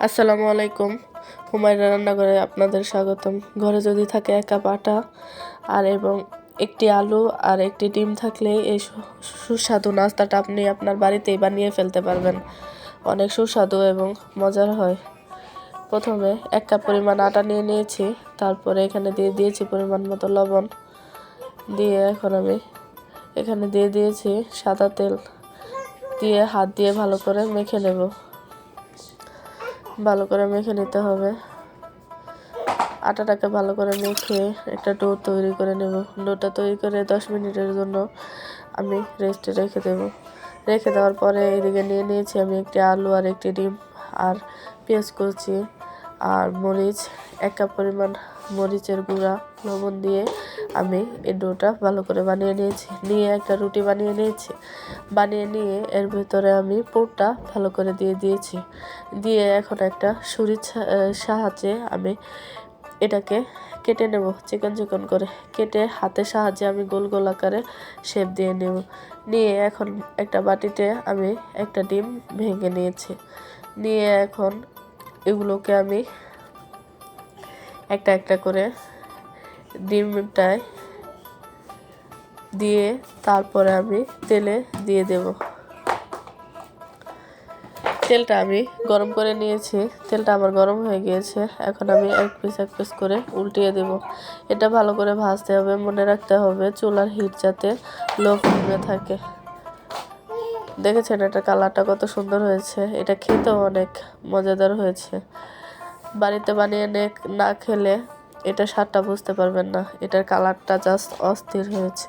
আসসালামু আলাইকুম। হুমায়রা রান্নাঘরে আপনাদের স্বাগতম। ঘরে যদি থাকে 1 কাপ আটা এবং একটি আলু আর একটি ডিম থাকলে এই সুস্বাদু নাস্তাটা আপনি আপনার বাড়িতেই বানিয়ে ফেলতে পারবেন। অনেক সুস্বাদু এবং মজার হয়। প্রথমে 1 কাপ পরিমাণ আটা নিয়ে নিয়েছি, তারপরে এখানে দিয়ে দিয়েছি পরিমাণ মতো লবণ, দিয়ে এখন আমি এখানে দিয়ে দিয়েছি সাদা তেল, দিয়ে হাত দিয়ে ভালো করে মেখে নেব। ভালো করে মেখে নিতে হবে। আটাটাকে ভালো করে মেখে একটা ডো তৈরি করে নেব। ডোটা তৈরি করে 10 মিনিটের জন্য আমি রেস্টে রেখে দেব। রেখে দেওয়ার পরে এদিকে নিয়ে নিয়েছি আমি একটি আলু আর একটি ডিম আর পেঁয়াজ কুচি আর মরিচ, 1 কাপ পরিমাণ মরিচের গুঁড়া, লবণ দিয়ে আমি এই ডোটা ভালো করে বানিয়ে নিয়েছি। নিয়ে একটা রুটি বানিয়ে নিয়েছি। বানিয়ে নিয়ে এর ভিতরে আমি পুরটা ভালো করে দিয়ে দিয়েছি। দিয়ে এখন একটা ছুরির সাহায্যে আমি এটাকে কেটে নেব। চিকন চিকন করে কেটে হাতের সাহায্যে আমি গোল গোল আকারে শেপ দিয়ে নেব। নিয়ে এখন একটা বাটিতে আমি একটা ডিম ভেঙে নিয়েছি। নিয়ে এখন এগুলোকে আমি একটা একটা করে ডিমটায় দিয়ে তারপরে আমি তেলে দিয়ে দেব। তেলটা আমি গরম করে নিয়েছি। তেলটা আমার গরম হয়ে গিয়েছে। এখন আমি এক পিস করে উল্টিয়ে দেব। এটা ভালো করে ভাজতে হবে। মনে রাখতে হবে চুলার হিট যাতে লো ফ্লেমে থাকে। দেখেছেন এটা কালারটা কত সুন্দর হয়েছে। এটা খেতেও অনেক মজাদার হয়েছে। বাড়িতে বানিয়ে না খেলে এটা স্বাদটা বুঝতে পারবেন না। এটার কালারটা জাস্ট অস্থির হয়েছে।